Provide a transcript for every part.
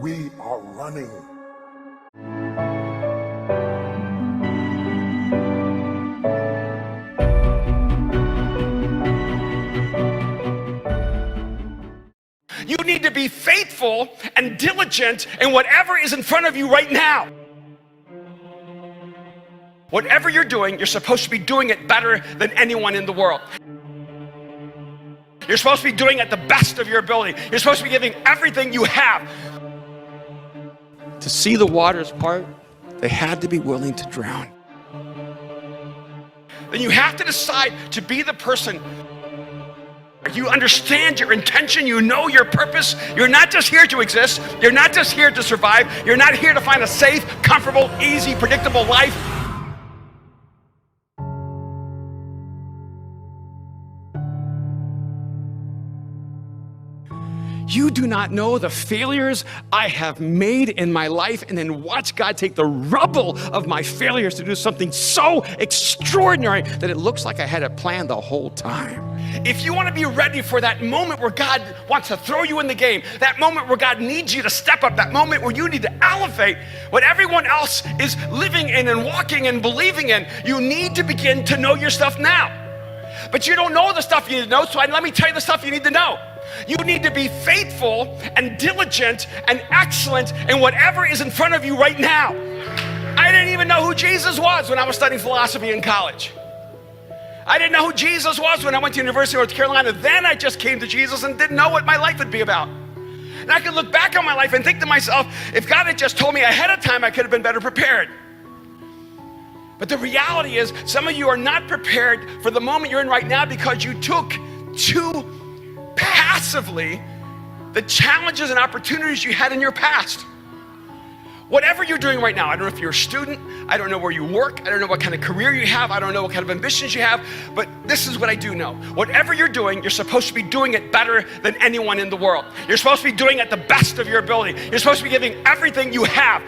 we are running. You need to be faithful and diligent in whatever is in front of you right now. Whatever you're doing, you're supposed to be doing it better than anyone in the world. You're supposed to be doing it the best of your ability. You're supposed to be giving everything you have. To see the waters part, they had to be willing to drown. Then you have to decide to be the person. You understand your intention, you know your purpose. You're not just here to exist. You're not just here to survive. You're not here to find a safe, comfortable, easy, predictable life. You do not know the failures I have made in my life, and then watch God take the rubble of my failures to do something so extraordinary that it looks like I had it planned the whole time. If you want to be ready for that moment where God wants to throw you in the game, that moment where God needs you to step up, that moment where you need to elevate what everyone else is living in and walking and believing in, you need to begin to know your stuff now. But you don't know the stuff you need to know, so let me tell you the stuff you need to know. You need to be faithful and diligent and excellent in whatever is in front of you right now. I didn't even know who Jesus was when I was studying philosophy in college. I didn't know who Jesus was when I went to University of North Carolina. Then I just came to Jesus and didn't know what my life would be about. And I could look back on my life and think to myself, if God had just told me ahead of time, I could have been better prepared. But the reality is, some of you are not prepared for the moment you're in right now because you took too passively the challenges and opportunities you had in your past. Whatever you're doing right now, I don't know if you're a student, I don't know where you work, I don't know what kind of career you have, I don't know what kind of ambitions you have, but this is what I do know. Whatever you're doing, you're supposed to be doing it better than anyone in the world. You're supposed to be doing it the best of your ability. You're supposed to be giving everything you have.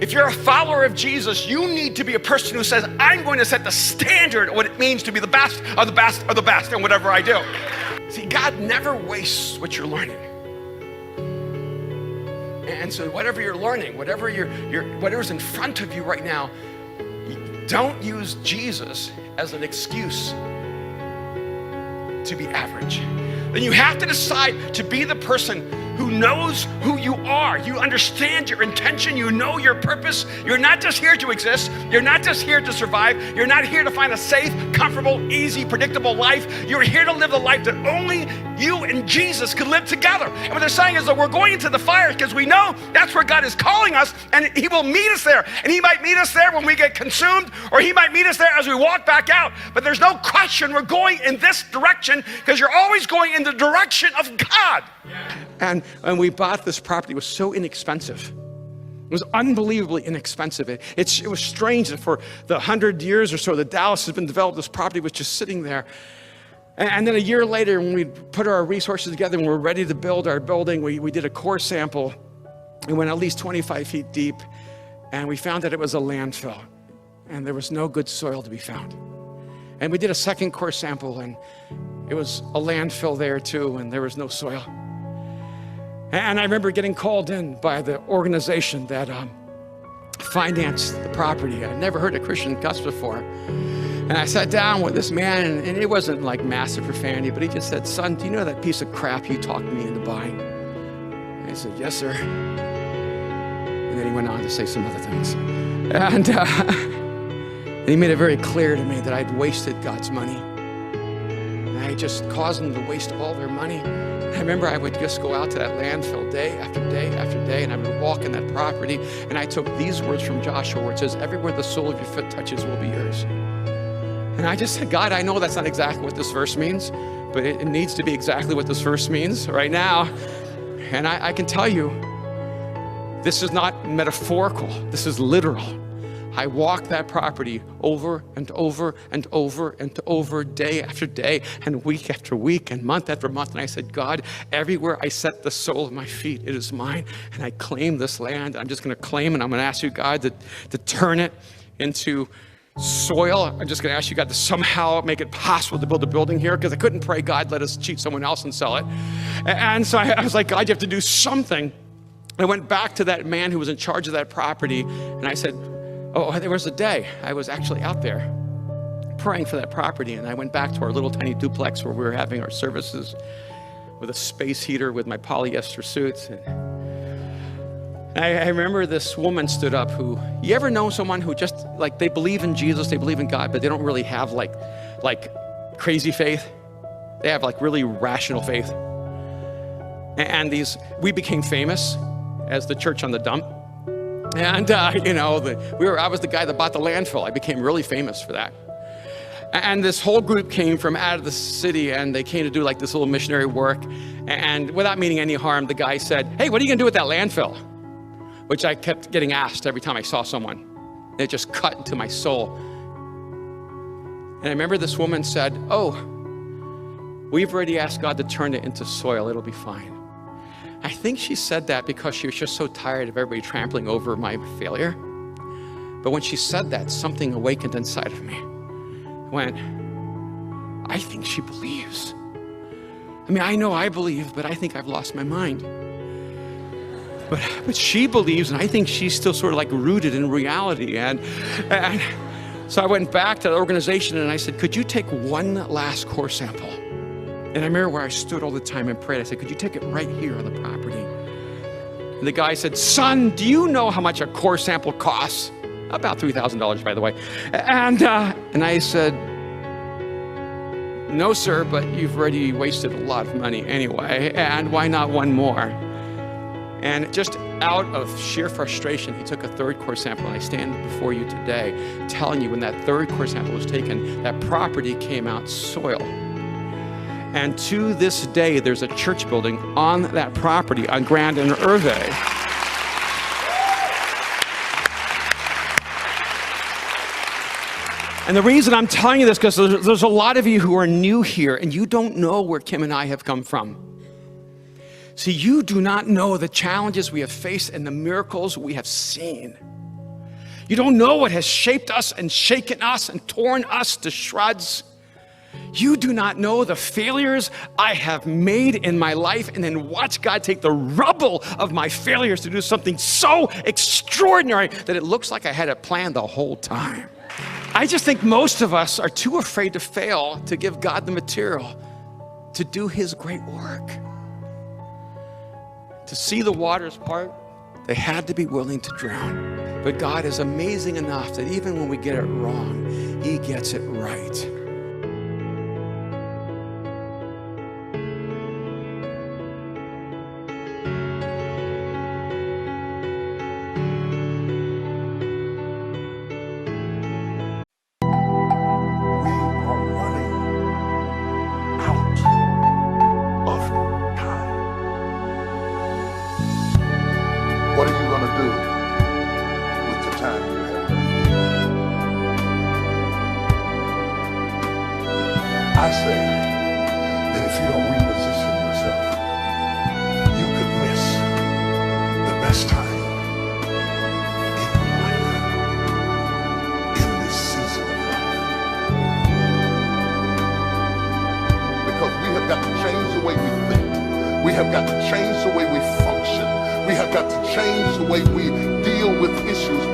If you're a follower of Jesus, you need to be a person who says, I'm going to set the standard of what it means to be the best of the best of the best in whatever I do. See, God never wastes what you're learning. And so whatever you're learning, whatever's in front of you right now, don't use Jesus as an excuse to be average. Then you have to decide to be the person who knows who you are. You understand your intention. You know your purpose. You're not just here to exist. You're not just here to survive. You're not here to find a safe, comfortable, easy, predictable life. You're here to live the life that only you and Jesus could live together. And what they're saying is that we're going into the fire because we know that's where God is calling us, and He will meet us there. And He might meet us there when we get consumed, or He might meet us there as we walk back out. But there's no question we're going in this direction because you're always going in the direction of God. And we bought this property. It was so inexpensive. It was unbelievably inexpensive. It was strange that for the 100 years or so that Dallas has been developed, this property was just sitting there. And then a year later, when we put our resources together and we were ready to build our building, we did a core sample. We went at least 25 feet deep, and we found that it was a landfill, and there was no good soil to be found. And we did a second core sample, and it was a landfill there too, and there was no soil. And I remember getting called in by the organization that financed the property. I'd never heard a Christian cuss before. And I sat down with this man, and it wasn't like massive profanity, but he just said, son, do you know that piece of crap you talked me into buying? And I said, yes, sir. And then he went on to say some other things. And he made it very clear to me that I'd wasted God's money. And I just caused them to waste all their money. I remember I would just go out to that landfill day after day after day, and I would walk in that property, and I took these words from Joshua where it says, everywhere the sole of your foot touches will be yours. And I just said, God, I know that's not exactly what this verse means, but it needs to be exactly what this verse means right now. And I can tell you, this is not metaphorical, this is literal. I walked that property over and over and over and over, day after day and week after week and month after month. And I said, God, everywhere I set the sole of my feet, it is mine. And I claim this land. I'm just going to claim, and I'm going to ask you, God, to turn it into soil. I'm just going to ask you, God, to somehow make it possible to build a building here, because I couldn't pray, God, let us cheat someone else and sell it. And so I was like, God, you have to do something. I went back to that man who was in charge of that property, and I said, oh, there was a day I was actually out there praying for that property, and I went back to our little tiny duplex where we were having our services with a space heater with my polyester suits. And I remember this woman stood up who, you ever know someone who just, like, they believe in Jesus, they believe in God, but they don't really have like crazy faith? They have like really rational faith. And we became famous as the church on the dump. And I was the guy that bought the landfill. I became really famous for that. And this whole group came from out of the city, and they came to do like this little missionary work. And without meaning any harm, the guy said, hey, what are you gonna do with that landfill? Which I kept getting asked every time I saw someone. It just cut into my soul. And I remember this woman said, oh, we've already asked God to turn it into soil, it'll be fine. I think she said that because she was just so tired of everybody trampling over my failure. But when she said that, something awakened inside of me. When I think she believes. I mean, I know I believe, but I think I've lost my mind. But she believes, and I think she's still sort of like rooted in reality. And so I went back to the organization and I said, could you take one last core sample? And I remember where I stood all the time and prayed. I said, could you take it right here on the property? And the guy said, son, do you know how much a core sample costs? About $3,000, by the way. And I said, no, sir, but you've already wasted a lot of money anyway, and why not one more? And just out of sheer frustration, he took a third core sample, and I stand before you today telling you when that third core sample was taken, that property came out soil. And to this day, there's a church building on that property on Grand and Hervé. And the reason I'm telling you this, because there's a lot of you who are new here and you don't know where Kim and I have come from. See, you do not know the challenges we have faced and the miracles we have seen. You don't know what has shaped us and shaken us and torn us to shreds. You do not know the failures I have made in my life and then watch God take the rubble of my failures to do something so extraordinary that it looks like I had it planned the whole time. I just think most of us are too afraid to fail to give God the material to do his great work. To see the waters part, they had to be willing to drown. But God is amazing enough that even when we get it wrong, he gets it right. What are you going to do with the time you have? I say that if you don't reposition yourself, you could miss the best time in your life, in this season of life. Because we have got to change the way we think. We have got to change the way we function. We have got to change the way we deal with issues.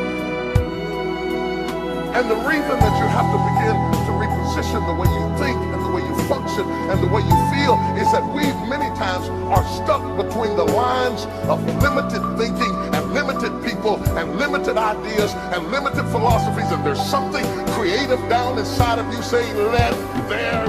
And the reason that you have to begin to reposition the way you think and the way you function and the way you feel is that we many times are stuck between the lines of limited thinking and limited people and limited ideas and limited philosophies, and there's something creative down inside of you saying, let there